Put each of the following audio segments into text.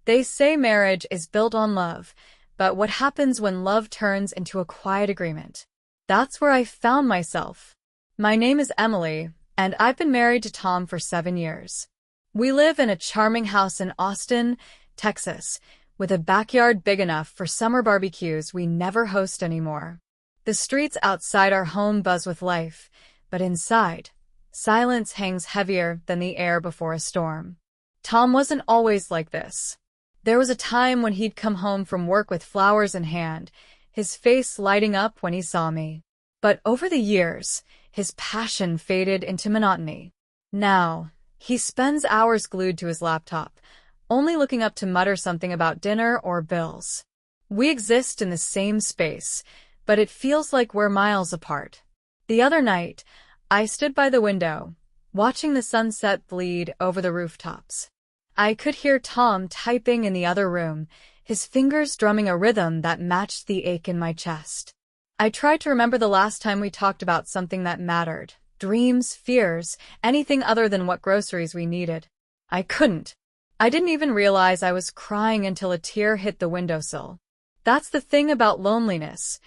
They say marriage is built on love, but what happens when love turns into a quiet agreement? That's where I found myself. My name is Emily, and I've been married to Tom for 7 years. We live in a charming house in Austin, Texas, with a backyard big enough for summer barbecues we never host anymore. The streets outside our home buzz with life, but inside, silence hangs heavier than the air before a storm. Tom wasn't always like this. There was a time when he'd come home from work with flowers in hand, his face lighting up when he saw me. But over the years, his passion faded into monotony. Now, he spends hours glued to his laptop, only looking up to mutter something about dinner or bills. We exist in the same space, but it feels like we're miles apart. The other night, I stood by the window, watching the sunset bleed over the rooftops. I could hear Tom typing in the other room, his fingers drumming a rhythm that matched the ache in my chest. I tried to remember the last time we talked about something that mattered, dreams, fears, anything other than what groceries we needed. I couldn't. I didn't even realize I was crying until a tear hit the windowsill. That's the thing about loneliness.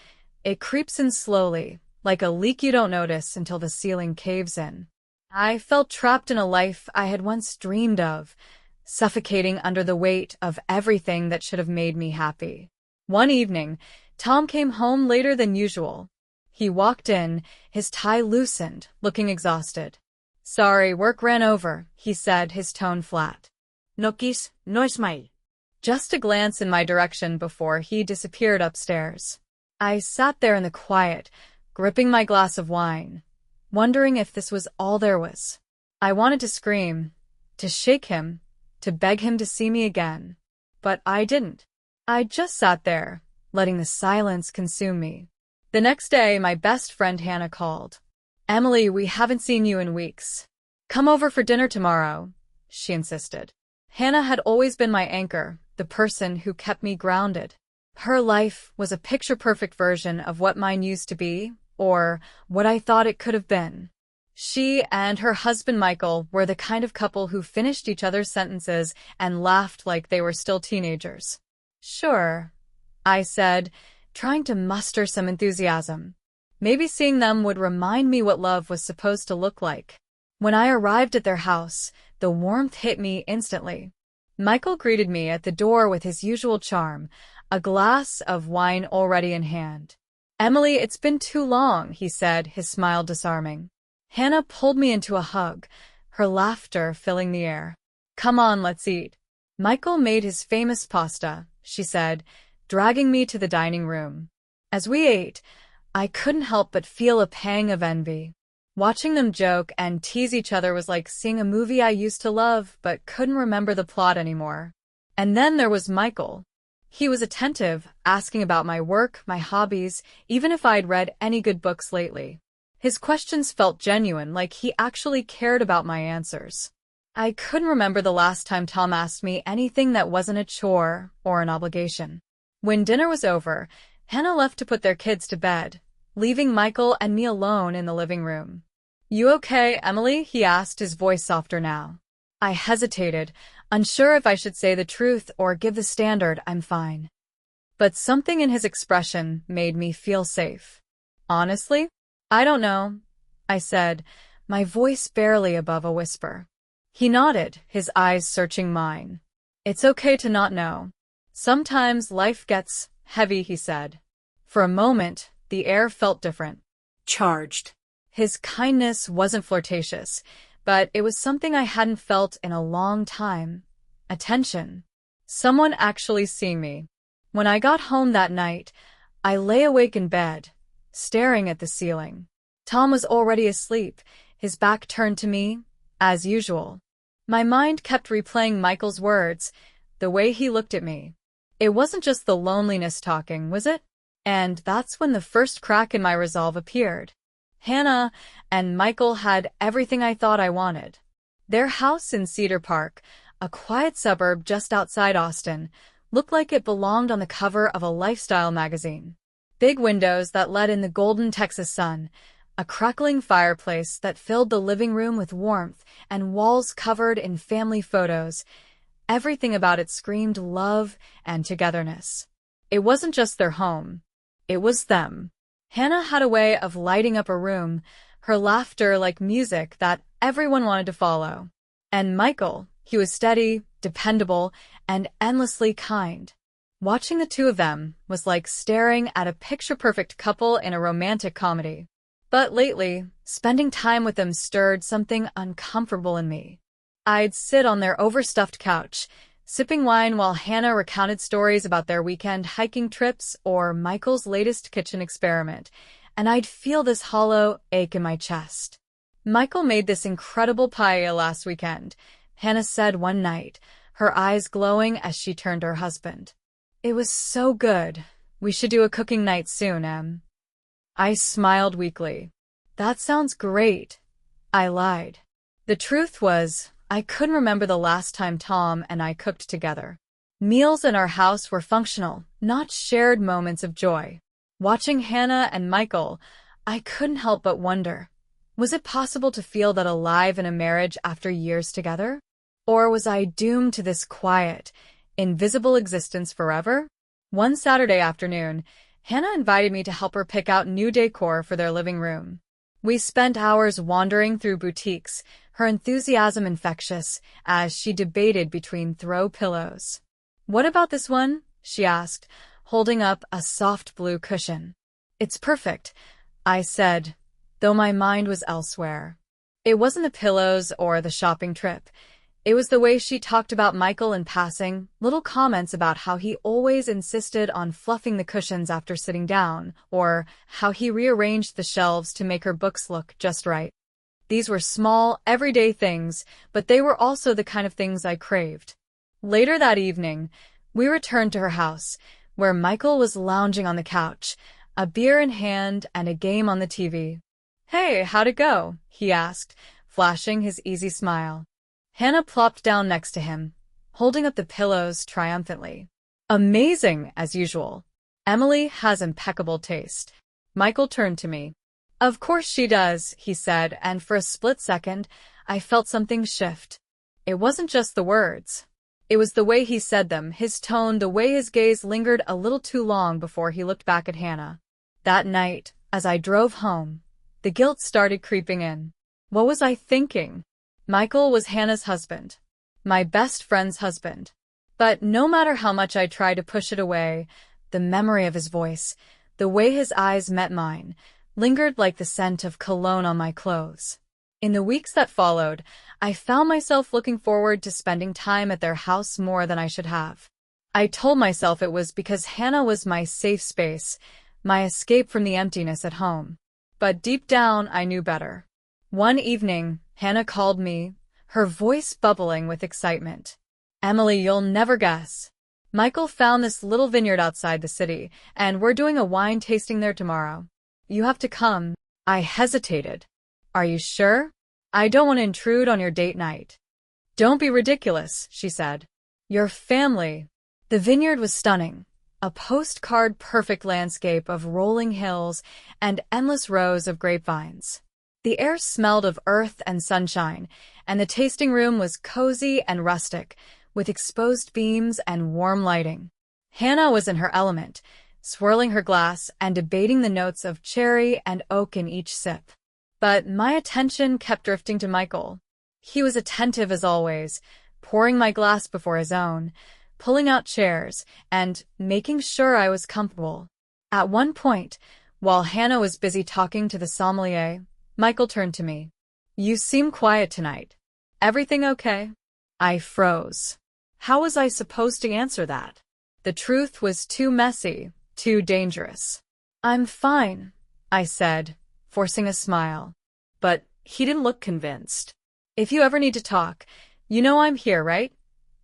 It creeps in slowly, like a leak you don't notice until the ceiling caves in. I felt trapped in a life I had once dreamed of, suffocating under the weight of everything that should have made me happy. One evening, Tom came home later than usual. He walked in, his tie loosened, looking exhausted. "Sorry, work ran over," he said, his tone flat. No kiss, no smile. Just a glance in my direction before he disappeared upstairs. I sat there in the quiet, gripping my glass of wine, wondering if this was all there was. I wanted to scream, to shake him, to beg him to see me again. But I didn't. I just sat there, letting the silence consume me. The next day, my best friend Hannah called. "Emily, we haven't seen you in weeks. Come over for dinner tomorrow," she insisted. Hannah had always been my anchor, the person who kept me grounded. Her life was a picture-perfect version of what mine used to be, or what I thought it could have been. She and her husband Michael were the kind of couple who finished each other's sentences and laughed like they were still teenagers. "Sure," I said, trying to muster some enthusiasm. Maybe seeing them would remind me what love was supposed to look like. When I arrived at their house, the warmth hit me instantly. Michael greeted me at the door with his usual charm, a glass of wine already in hand. "Emily, it's been too long," he said, his smile disarming. Hannah pulled me into a hug, her laughter filling the air. "Come on, let's eat." "Michael made his famous pasta," she said, dragging me to the dining room. As we ate, I couldn't help but feel a pang of envy. Watching them joke and tease each other was like seeing a movie I used to love but couldn't remember the plot anymore. And then there was Michael. He was attentive, asking about my work, my hobbies, even if I'd read any good books lately. His questions felt genuine, like he actually cared about my answers. I couldn't remember the last time Tom asked me anything that wasn't a chore or an obligation. When dinner was over, Hannah left to put their kids to bed, leaving Michael and me alone in the living room. "You okay, Emily?" he asked, his voice softer now. I hesitated, unsure if I should say the truth or give the standard "I'm fine." But something in his expression made me feel safe. "Honestly, I don't know," I said, my voice barely above a whisper. He nodded, his eyes searching mine. "It's okay to not know. Sometimes life gets heavy," he said. For a moment, the air felt different. Charged. His kindness wasn't flirtatious, but it was something I hadn't felt in a long time. Attention. Someone actually seeing me. When I got home that night, I lay awake in bed, staring at the ceiling. Tom was already asleep, his back turned to me, as usual. My mind kept replaying Michael's words, the way he looked at me. It wasn't just the loneliness talking, was it? And that's when the first crack in my resolve appeared. Hannah and Michael had everything I thought I wanted. Their house in Cedar Park, a quiet suburb just outside Austin, looked like it belonged on the cover of a lifestyle magazine. Big windows that let in the golden Texas sun, a crackling fireplace that filled the living room with warmth, and walls covered in family photos. Everything about it screamed love and togetherness. It wasn't just their home. It was them. Hannah had a way of lighting up a room, her laughter like music that everyone wanted to follow. And Michael, he was steady, dependable, and endlessly kind. Watching the two of them was like staring at a picture-perfect couple in a romantic comedy. But lately, spending time with them stirred something uncomfortable in me. I'd sit on their overstuffed couch, sipping wine while Hannah recounted stories about their weekend hiking trips or Michael's latest kitchen experiment, and I'd feel this hollow ache in my chest. Michael made this incredible paella last weekend, Hannah said one night, her eyes glowing as she turned to her husband. It was so good. We should do a cooking night soon, Em. I smiled weakly. That sounds great. I lied. The truth was, I couldn't remember the last time Tom and I cooked together. Meals in our house were functional, not shared moments of joy. Watching Hannah and Michael, I couldn't help but wonder, was it possible to feel that alive in a marriage after years together? Or was I doomed to this quiet, invisible existence forever? One Saturday afternoon, Hannah invited me to help her pick out new decor for their living room. We spent hours wandering through boutiques, her enthusiasm infectious, as she debated between throw pillows. What about this one? She asked, holding up a soft blue cushion. It's perfect, I said, though my mind was elsewhere. It wasn't the pillows or the shopping trip. It was the way she talked about Michael in passing, little comments about how he always insisted on fluffing the cushions after sitting down, or how he rearranged the shelves to make her books look just right. These were small, everyday things, but they were also the kind of things I craved. Later that evening, we returned to her house, where Michael was lounging on the couch, a beer in hand and a game on the TV. Hey, how'd it go? He asked, flashing his easy smile. Hannah plopped down next to him, holding up the pillows triumphantly. Amazing, as usual. Emily has impeccable taste. Michael turned to me. Of course she does, he said, and for a split second, I felt something shift. It wasn't just the words. It was the way he said them, his tone, the way his gaze lingered a little too long before he looked back at Hannah. That night, as I drove home, the guilt started creeping in. What was I thinking? Michael was Hannah's husband, my best friend's husband. But no matter how much I tried to push it away, the memory of his voice, the way his eyes met mine, lingered like the scent of cologne on my clothes. In the weeks that followed, I found myself looking forward to spending time at their house more than I should have. I told myself it was because Hannah was my safe space, my escape from the emptiness at home. But deep down, I knew better. One evening, Hannah called me, her voice bubbling with excitement. Emily, you'll never guess. Michael found this little vineyard outside the city, and we're doing a wine tasting there tomorrow. You have to come. I hesitated. Are you sure? I don't want to intrude on your date night. Don't be ridiculous, she said. Your family. The vineyard was stunning. A postcard-perfect landscape of rolling hills and endless rows of grapevines. The air smelled of earth and sunshine, and the tasting room was cozy and rustic, with exposed beams and warm lighting. Hannah was in her element, swirling her glass and debating the notes of cherry and oak in each sip. But my attention kept drifting to Michael. He was attentive as always, pouring my glass before his own, pulling out chairs, and making sure I was comfortable. At one point, while Hannah was busy talking to the sommelier, Michael turned to me. You seem quiet tonight. Everything okay? I froze. How was I supposed to answer that? The truth was too messy, too dangerous. I'm fine, I said, forcing a smile. But he didn't look convinced. If you ever need to talk, you know I'm here, right?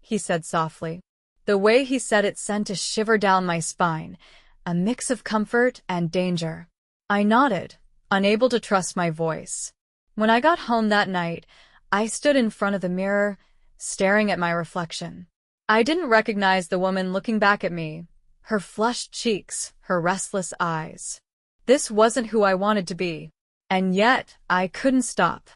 He said softly. The way he said it sent a shiver down my spine, a mix of comfort and danger. I nodded, unable to trust my voice. When I got home that night, I stood in front of the mirror, staring at my reflection. I didn't recognize the woman looking back at me, her flushed cheeks, her restless eyes. This wasn't who I wanted to be, and yet I couldn't stop.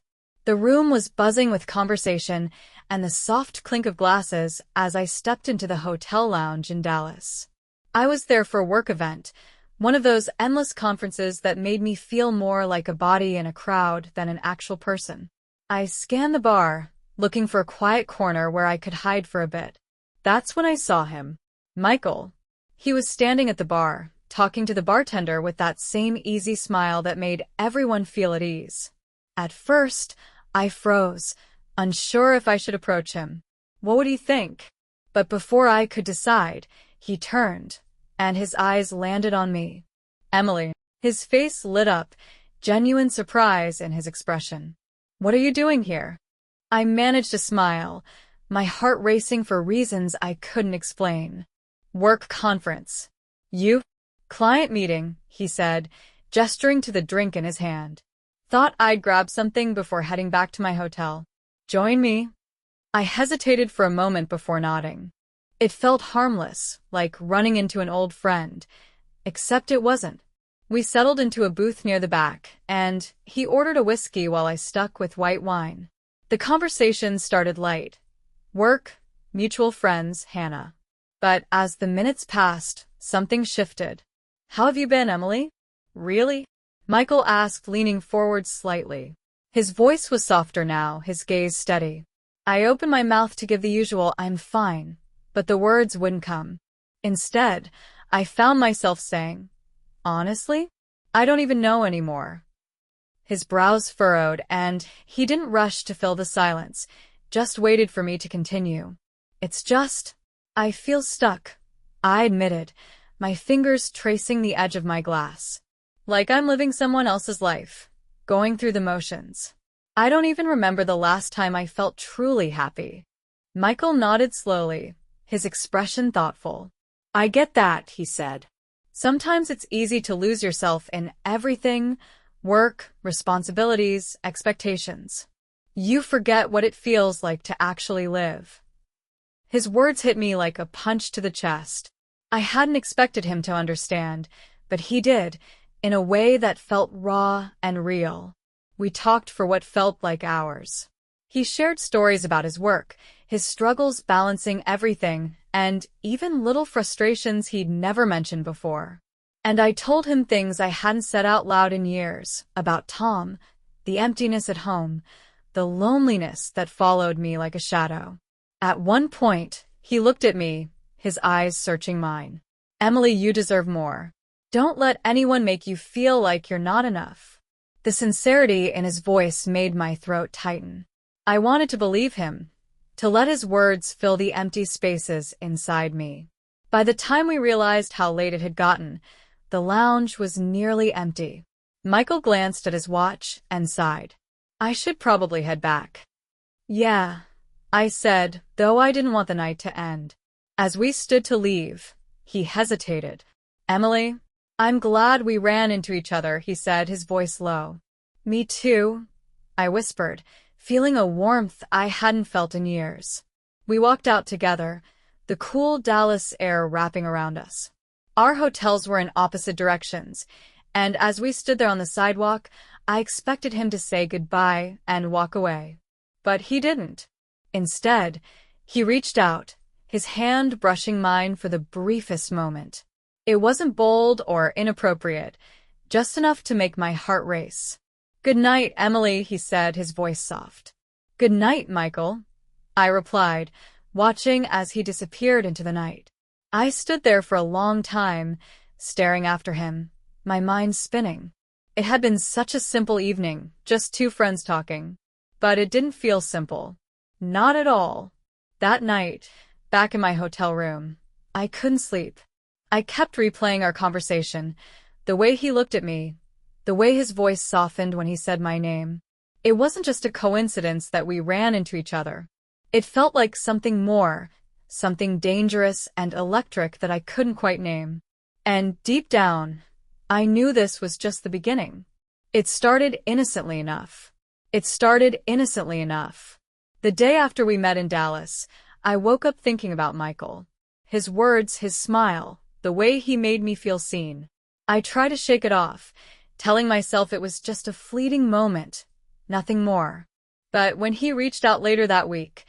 The room was buzzing with conversation, and the soft clink of glasses as I stepped into the hotel lounge in Dallas. I was there for a work event, one of those endless conferences that made me feel more like a body in a crowd than an actual person. I scanned the bar, looking for a quiet corner where I could hide for a bit. That's when I saw him. Michael. He was standing at the bar, talking to the bartender with that same easy smile that made everyone feel at ease. At first, I froze, unsure if I should approach him. What would he think? But before I could decide, he turned, and his eyes landed on me. Emily. His face lit up, genuine surprise in his expression. What are you doing here? I managed to smile, my heart racing for reasons I couldn't explain. Work conference. You? Client meeting, he said, gesturing to the drink in his hand. Thought I'd grab something before heading back to my hotel. Join me? I hesitated for a moment before nodding. It felt harmless, like running into an old friend, except it wasn't. We settled into a booth near the back, and he ordered a whiskey while I stuck with white wine. The conversation started light. Work, mutual friends, Hannah. But as the minutes passed, something shifted. How have you been, Emily? Really? Michael asked, leaning forward slightly. His voice was softer now, his gaze steady. I opened my mouth to give the usual "I'm fine," but the words wouldn't come. Instead, I found myself saying, honestly, I don't even know anymore. His brows furrowed, and he didn't rush to fill the silence, just waited for me to continue. It's just, I feel stuck, I admitted, my fingers tracing the edge of my glass. Like I'm living someone else's life, going through the motions. I don't even remember the last time I felt truly happy. Michael nodded slowly, his expression thoughtful. I get that, he said. Sometimes it's easy to lose yourself in everything, work, responsibilities, expectations. You forget what it feels like to actually live. His words hit me like a punch to the chest. I hadn't expected him to understand, but he did, in a way that felt raw and real. We talked for what felt like hours. He shared stories about his work, his struggles balancing everything, and even little frustrations he'd never mentioned before. And I told him things I hadn't said out loud in years, about Tom, the emptiness at home, the loneliness that followed me like a shadow. At one point, he looked at me, his eyes searching mine. Emily, you deserve more. Don't let anyone make you feel like you're not enough. The sincerity in his voice made my throat tighten. I wanted to believe him, to let his words fill the empty spaces inside me. By the time we realized how late it had gotten, the lounge was nearly empty. Michael glanced at his watch and sighed. I should probably head back. Yeah, I said, though I didn't want the night to end. As we stood to leave, he hesitated. Emily, I'm glad we ran into each other, he said, his voice low. Me too, I whispered, feeling a warmth I hadn't felt in years. We walked out together, the cool Dallas air wrapping around us. Our hotels were in opposite directions, and as we stood there on the sidewalk, I expected him to say goodbye and walk away. But he didn't. Instead, he reached out, his hand brushing mine for the briefest moment. It wasn't bold or inappropriate, just enough to make my heart race. Good night, Emily, he said, his voice soft. Good night, Michael, I replied, watching as he disappeared into the night. I stood there for a long time, staring after him, my mind spinning. It had been such a simple evening, just two friends talking. But it didn't feel simple. Not at all. That night, back in my hotel room, I couldn't sleep. I kept replaying our conversation, the way he looked at me, the way his voice softened when he said my name. It wasn't just a coincidence that we ran into each other. It felt like something more, something dangerous and electric that I couldn't quite name. And deep down, I knew this was just the beginning. It started innocently enough. The day after we met in Dallas, I woke up thinking about Michael. His words, his smile, the way he made me feel seen. I tried to shake it off, telling myself it was just a fleeting moment, nothing more. But when he reached out later that week,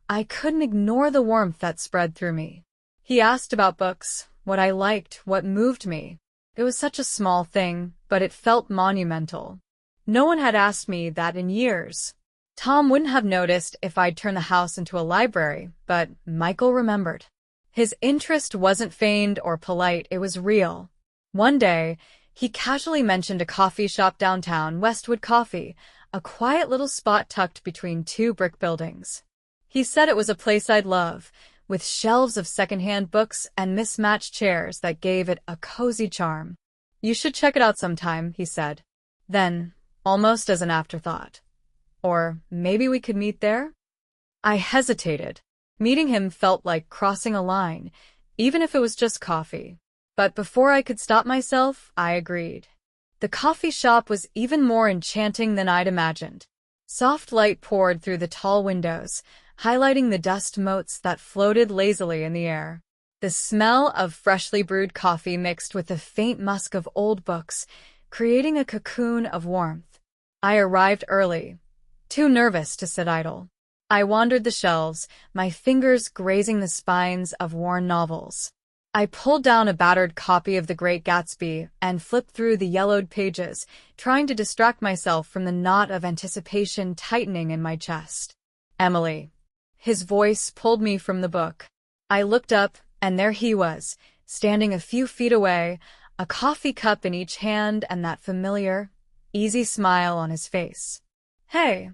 I couldn't ignore the warmth that spread through me. He asked about books, what I liked, what moved me. It was such a small thing, but it felt monumental. No one had asked me that in years. Tom wouldn't have noticed if I'd turned the house into a library, but Michael remembered. His interest wasn't feigned or polite, it was real. One day, he casually mentioned a coffee shop downtown, Westwood Coffee, a quiet little spot tucked between two brick buildings. He said it was a place I'd love, with shelves of secondhand books and mismatched chairs that gave it a cozy charm. You should check it out sometime, he said. Then, almost as an afterthought. Or maybe we could meet there? I hesitated. Meeting him felt like crossing a line, even if it was just coffee. But before I could stop myself, I agreed. The coffee shop was even more enchanting than I'd imagined. Soft light poured through the tall windows, highlighting the dust motes that floated lazily in the air. The smell of freshly brewed coffee mixed with the faint musk of old books, creating a cocoon of warmth. I arrived early, too nervous to sit idle. I wandered the shelves, my fingers grazing the spines of worn novels. I pulled down a battered copy of The Great Gatsby and flipped through the yellowed pages, trying to distract myself from the knot of anticipation tightening in my chest. Emily. His voice pulled me from the book. I looked up, and there he was, standing a few feet away, a coffee cup in each hand and that familiar, easy smile on his face. "Hey,"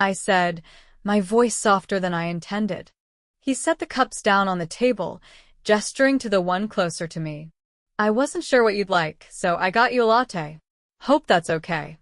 I said, my voice softer than I intended. He set the cups down on the table, gesturing to the one closer to me. "I wasn't sure what you'd like, so I got you a latte. Hope that's okay."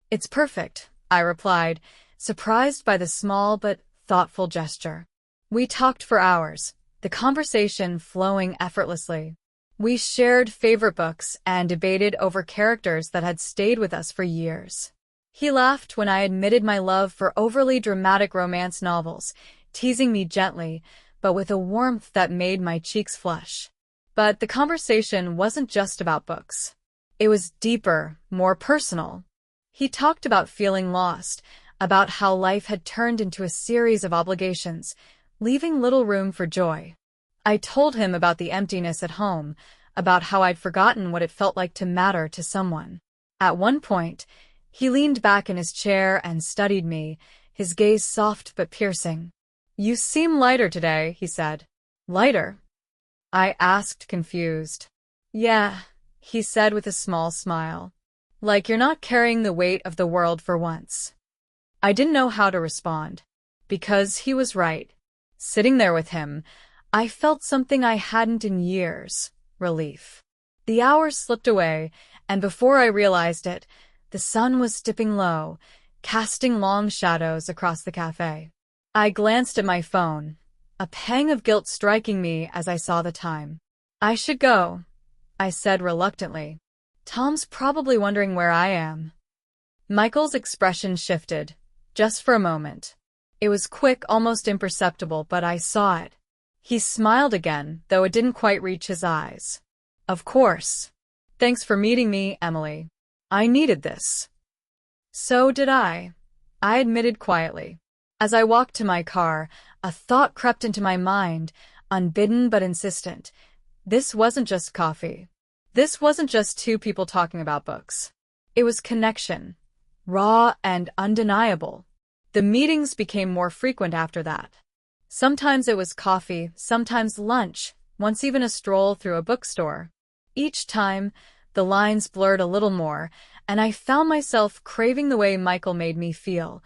"It's perfect," I replied, surprised by the small but thoughtful gesture. We talked for hours, the conversation flowing effortlessly. We shared favorite books and debated over characters that had stayed with us for years. He laughed when I admitted my love for overly dramatic romance novels, teasing me gently, but with a warmth that made my cheeks flush. But the conversation wasn't just about books. It was deeper, more personal. He talked about feeling lost, about how life had turned into a series of obligations, leaving little room for joy. I told him about the emptiness at home, about how I'd forgotten what it felt like to matter to someone. At one point, he leaned back in his chair and studied me, his gaze soft but piercing. "You seem lighter today," he said. "Lighter?" I asked, confused. "Yeah," he said with a small smile. "Like you're not carrying the weight of the world for once." I didn't know how to respond. Because he was right. Sitting there with him, I felt something I hadn't in years. Relief. The hours slipped away, and before I realized it, the sun was dipping low, casting long shadows across the cafe. I glanced at my phone, a pang of guilt striking me as I saw the time. "I should go," I said reluctantly. "Tom's probably wondering where I am." Michael's expression shifted, just for a moment. It was quick, almost imperceptible, but I saw it. He smiled again, though it didn't quite reach his eyes. "Of course. Thanks for meeting me, Emily. I needed this." "So did I admitted quietly. As I walked to my car, a thought crept into my mind, unbidden but insistent. This wasn't just coffee. This wasn't just two people talking about books. It was connection, raw and undeniable. The meetings became more frequent after that. Sometimes it was coffee, sometimes lunch, once even a stroll through a bookstore. Each time, the lines blurred a little more, and I found myself craving the way Michael made me feel.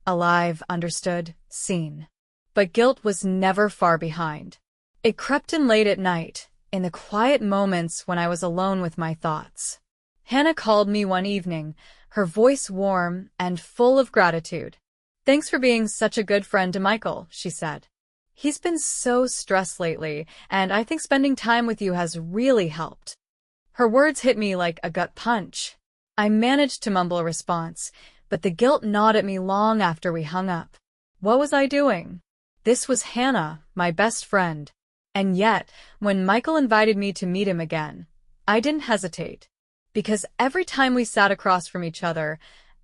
Alive, understood, seen. But guilt was never far behind. It crept in late at night, in the quiet moments when I was alone with my thoughts. Hannah called me one evening, her voice warm and full of gratitude. "Thanks for being such a good friend to Michael," she said. "He's been so stressed lately, and I think spending time with you has really helped." Her words hit me like a gut punch. I managed to mumble a response, but the guilt gnawed at me long after we hung up. What was I doing? This was Hannah, my best friend. And yet, when Michael invited me to meet him again, I didn't hesitate. Because every time we sat across from each other,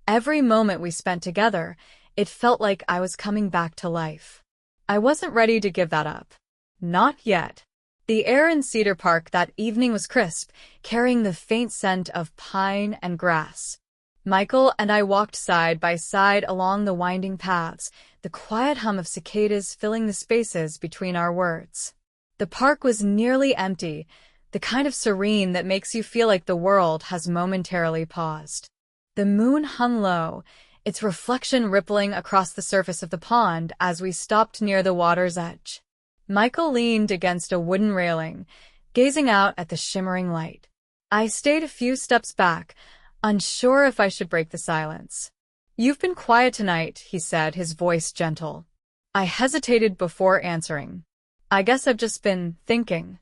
every moment we spent together, it felt like I was coming back to life. I wasn't ready to give that up. Not yet. The air in Cedar Park that evening was crisp, carrying the faint scent of pine and grass. Michael and I walked side by side along the winding paths, the quiet hum of cicadas filling the spaces between our words. The park was nearly empty, the kind of serene that makes you feel like the world has momentarily paused. The moon hung low, its reflection rippling across the surface of the pond as we stopped near the water's edge. Michael leaned against a wooden railing, gazing out at the shimmering light. I stayed a few steps back, unsure if I should break the silence. "You've been quiet tonight," he said, his voice gentle. I hesitated before answering. "I guess I've just been thinking."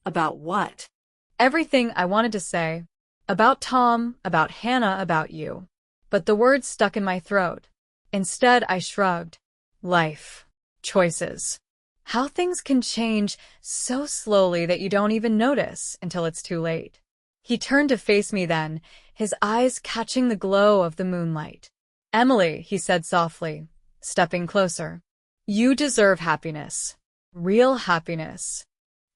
About what? Everything I wanted to say. About Tom, about Hannah, about you. But the words stuck in my throat. Instead, I shrugged. Life. Choices. How things can change so slowly that you don't even notice until it's too late. He turned to face me then, his eyes catching the glow of the moonlight. "Emily," he said softly, stepping closer. "You deserve happiness. Real happiness."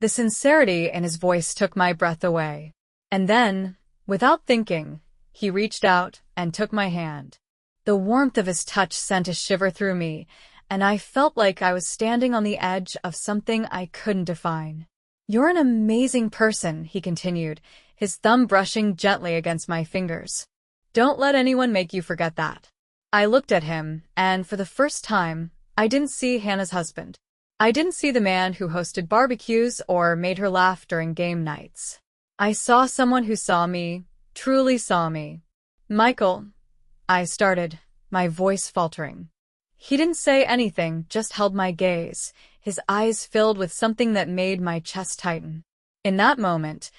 The sincerity in his voice took my breath away. And then, without thinking, he reached out and took my hand. The warmth of his touch sent a shiver through me, and I felt like I was standing on the edge of something I couldn't define. "You're an amazing person," he continued, his thumb brushing gently against my fingers. "Don't let anyone make you forget that." I looked at him, and for the first time, I didn't see Hannah's husband. I didn't see the man who hosted barbecues or made her laugh during game nights. I saw someone who saw me, truly saw me. "Michael," I started, my voice faltering. He didn't say anything, just held my gaze, his eyes filled with something that made my chest tighten. In that moment,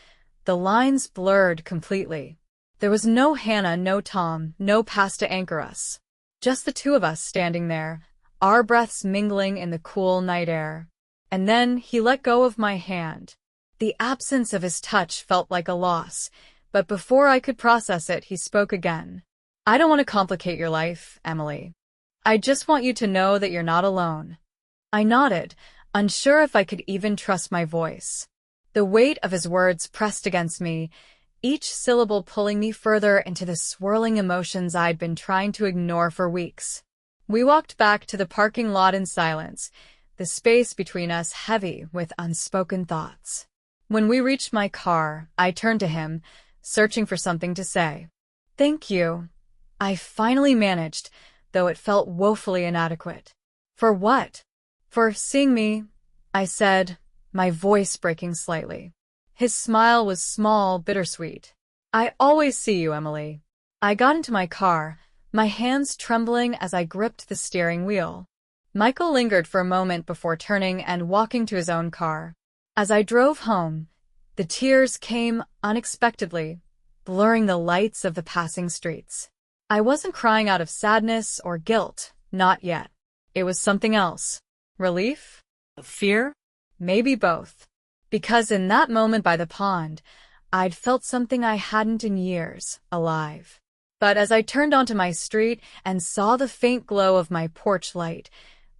the lines blurred completely. There was no Hannah, no Tom, no past to anchor us. Just the two of us standing there, our breaths mingling in the cool night air. And then he let go of my hand. The absence of his touch felt like a loss, but before I could process it, he spoke again. "I don't want to complicate your life, Emily. I just want you to know that you're not alone." I nodded, unsure if I could even trust my voice. The weight of his words pressed against me, each syllable pulling me further into the swirling emotions I'd been trying to ignore for weeks. We walked back to the parking lot in silence, the space between us heavy with unspoken thoughts. When we reached my car, I turned to him, searching for something to say. "Thank you," I finally managed, though it felt woefully inadequate. "For what?" "For seeing me," I said, my voice breaking slightly. His smile was small, bittersweet. "I always see you, Emily." I got into my car, my hands trembling as I gripped the steering wheel. Michael lingered for a moment before turning and walking to his own car. As I drove home, the tears came unexpectedly, blurring the lights of the passing streets. I wasn't crying out of sadness or guilt, not yet. It was something else. Relief? Fear? Maybe both. Because in that moment by the pond, I'd felt something I hadn't in years, alive. But as I turned onto my street and saw the faint glow of my porch light,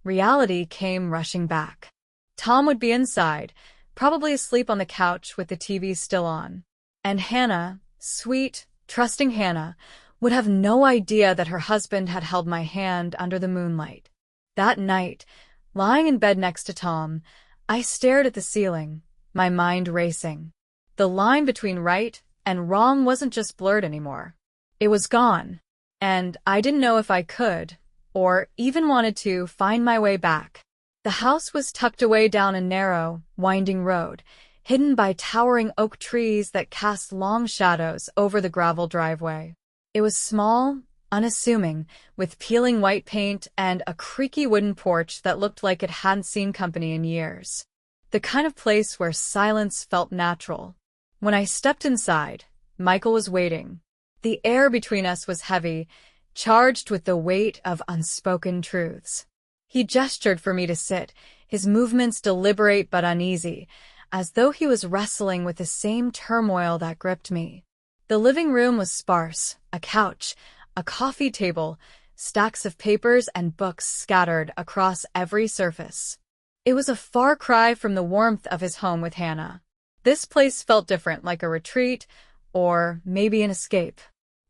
reality came rushing back. Tom would be inside, probably asleep on the couch with the TV still on. And Hannah, sweet, trusting Hannah, would have no idea that her husband had held my hand under the moonlight. That night, lying in bed next to Tom, I stared at the ceiling, my mind racing. The line between right and wrong wasn't just blurred anymore. It was gone, and I didn't know if I could, or even wanted to, find my way back. The house was tucked away down a narrow, winding road, hidden by towering oak trees that cast long shadows over the gravel driveway. It was small, unassuming, with peeling white paint and a creaky wooden porch that looked like it hadn't seen company in years. The kind of place where silence felt natural. When I stepped inside, Michael was waiting. The air between us was heavy, charged with the weight of unspoken truths. He gestured for me to sit, his movements deliberate but uneasy, as though he was wrestling with the same turmoil that gripped me. The living room was sparse, a couch, a coffee table, stacks of papers and books scattered across every surface. It was a far cry from the warmth of his home with Hannah. This place felt different, like a retreat, or maybe an escape.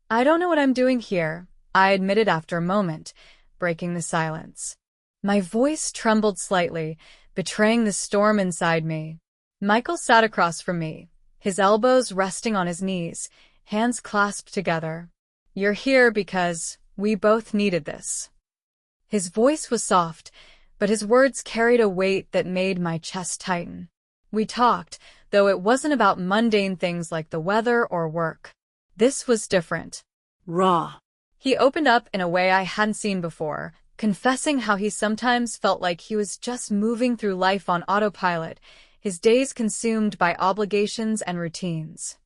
"I don't know what I'm doing here," I admitted after a moment, breaking the silence. My voice trembled slightly, betraying the storm inside me. Michael sat across from me, his elbows resting on his knees, hands clasped together. "You're here because we both needed this." His voice was soft, but his words carried a weight that made my chest tighten. We talked, though it wasn't about mundane things like the weather or work. This was different. Raw. He opened up in a way I hadn't seen before, confessing how he sometimes felt like he was just moving through life on autopilot, his days consumed by obligations and routines.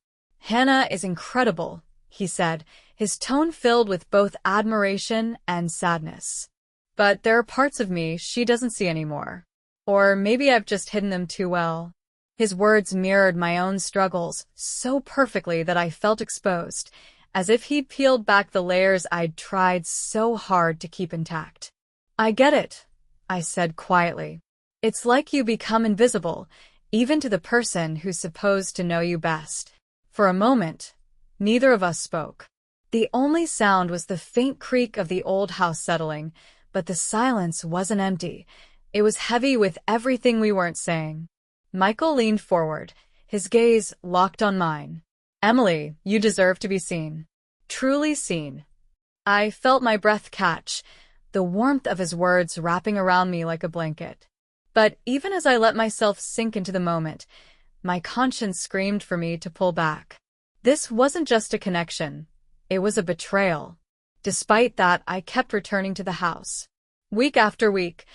"Hannah is incredible," he said, his tone filled with both admiration and sadness. "But there are parts of me she doesn't see anymore. Or maybe I've just hidden them too well." His words mirrored my own struggles so perfectly that I felt exposed, as if he'd peeled back the layers I'd tried so hard to keep intact. "I get it," I said quietly. "It's like you become invisible, even to the person who's supposed to know you best." For a moment, neither of us spoke. The only sound was the faint creak of the old house settling, but the silence wasn't empty. It was heavy with everything we weren't saying. Michael leaned forward, his gaze locked on mine. "Emily, you deserve to be seen. Truly seen." I felt my breath catch, the warmth of his words wrapping around me like a blanket. But even as I let myself sink into the moment, my conscience screamed for me to pull back. This wasn't just a connection. It was a betrayal. Despite that, I kept returning to the house. Week after week,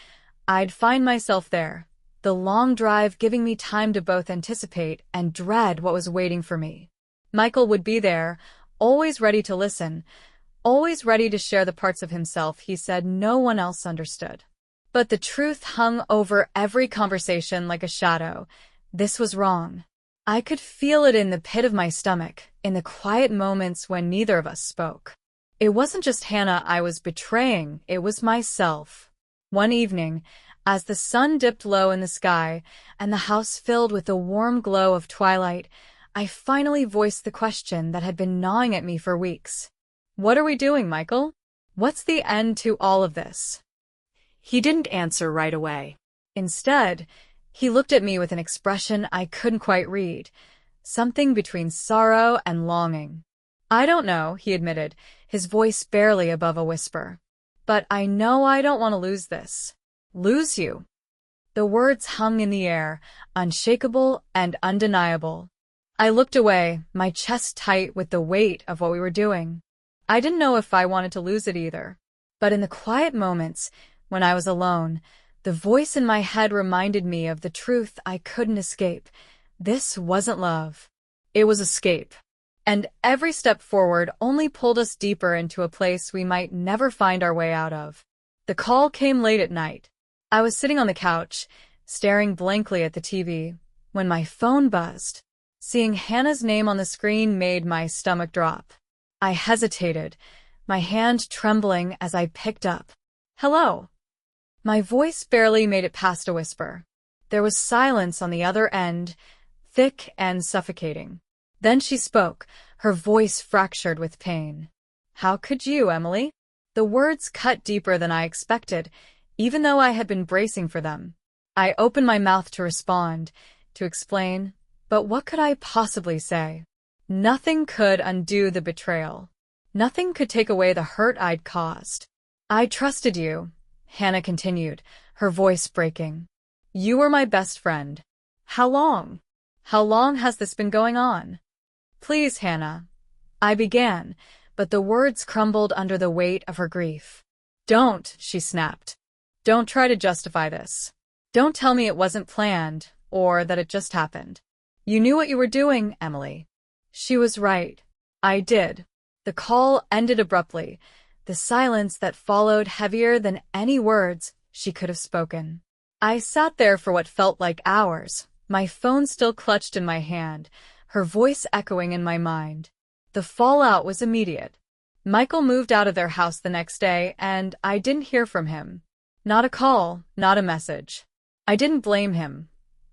I'd find myself there, the long drive giving me time to both anticipate and dread what was waiting for me. Michael would be there, always ready to listen, always ready to share the parts of himself he said no one else understood. But the truth hung over every conversation like a shadow. This was wrong. I could feel it in the pit of my stomach, in the quiet moments when neither of us spoke. It wasn't just Hannah I was betraying, it was myself. One evening, as the sun dipped low in the sky and the house filled with the warm glow of twilight, I finally voiced the question that had been gnawing at me for weeks. "What are we doing, Michael? What's the end to all of this?" He didn't answer right away. Instead, he looked at me with an expression I couldn't quite read, something between sorrow and longing. "I don't know," he admitted, his voice barely above a whisper. "But I know I don't want to lose this." "Lose you?" The words hung in the air, unshakable and undeniable. I looked away, my chest tight with the weight of what we were doing. I didn't know if I wanted to lose it either. But in the quiet moments, when I was alone, the voice in my head reminded me of the truth I couldn't escape. This wasn't love. It was escape. And every step forward only pulled us deeper into a place we might never find our way out of. The call came late at night. I was sitting on the couch, staring blankly at the TV, when my phone buzzed. Seeing Hannah's name on the screen made my stomach drop. I hesitated, my hand trembling as I picked up. "Hello." My voice barely made it past a whisper. There was silence on the other end, thick and suffocating. Then she spoke, her voice fractured with pain. "How could you, Emily?" The words cut deeper than I expected, even though I had been bracing for them. I opened my mouth to respond, to explain, but what could I possibly say? Nothing could undo the betrayal. Nothing could take away the hurt I'd caused. "I trusted you," Hannah continued, her voice breaking. "You were my best friend. How long? How long has this been going on?" "Please, Hannah," I began, but the words crumbled under the weight of her grief. "Don't," she snapped. "Don't try to justify this. Don't tell me it wasn't planned, or that it just happened. You knew what you were doing, Emily." She was right. I did. The call ended abruptly, the silence that followed heavier than any words she could have spoken. I sat there for what felt like hours, my phone still clutched in my hand, her voice echoing in my mind. The fallout was immediate. Michael moved out of their house the next day, and I didn't hear from him. Not a call, not a message. I didn't blame him.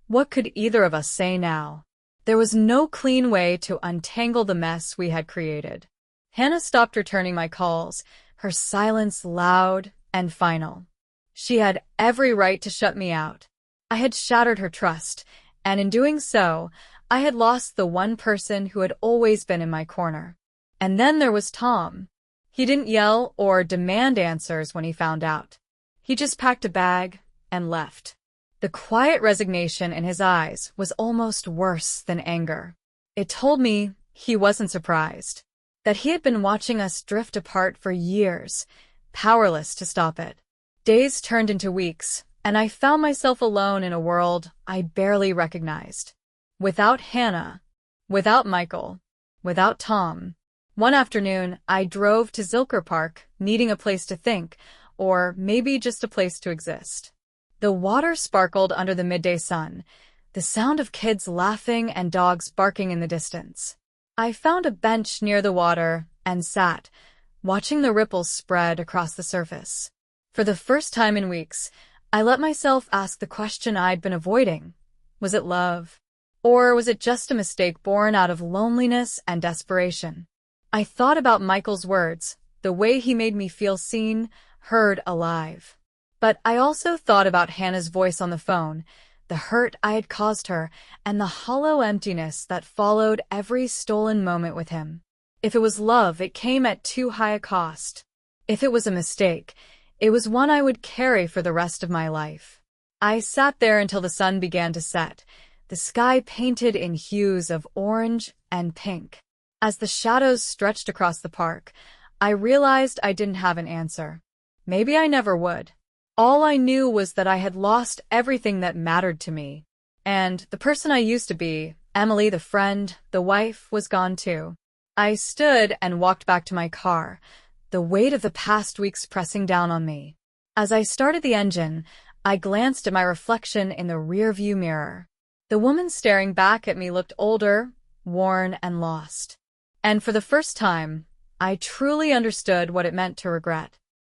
What could either of us say now? There was no clean way to untangle the mess we had created. Hannah stopped returning my calls, her silence loud and final. She had every right to shut me out. I had shattered her trust, and in doing so, I had lost the one person who had always been in my corner. And then there was Tom. He didn't yell or demand answers when he found out. He just packed a bag and left. The quiet resignation in his eyes was almost worse than anger. It told me he wasn't surprised, that he had been watching us drift apart for years, powerless to stop it. Days turned into weeks, and I found myself alone in a world I barely recognized. Without Hannah, without Michael, without Tom. One afternoon, I drove to Zilker Park, needing a place to think, or maybe just a place to exist. The water sparkled under the midday sun, the sound of kids laughing and dogs barking in the distance. I found a bench near the water and sat, watching the ripples spread across the surface. For the first time in weeks, I let myself ask the question I'd been avoiding. Was it love? Or was it just a mistake born out of loneliness and desperation? I thought about Michael's words, the way he made me feel seen, heard, alive. But I also thought about Hannah's voice on the phone, the hurt I had caused her, and the hollow emptiness that followed every stolen moment with him. If it was love, it came at too high a cost. If it was a mistake, it was one I would carry for the rest of my life. I sat there until the sun began to set, the sky painted in hues of orange and pink. As the shadows stretched across the park, I realized I didn't have an answer. Maybe I never would. All I knew was that I had lost everything that mattered to me. And the person I used to be, Emily, the friend, the wife, was gone too. I stood and walked back to my car, the weight of the past weeks pressing down on me. As I started the engine, I glanced at my reflection in the rearview mirror. The woman staring back at me looked older, worn, and lost. And for the first time, I truly understood what it meant to regret.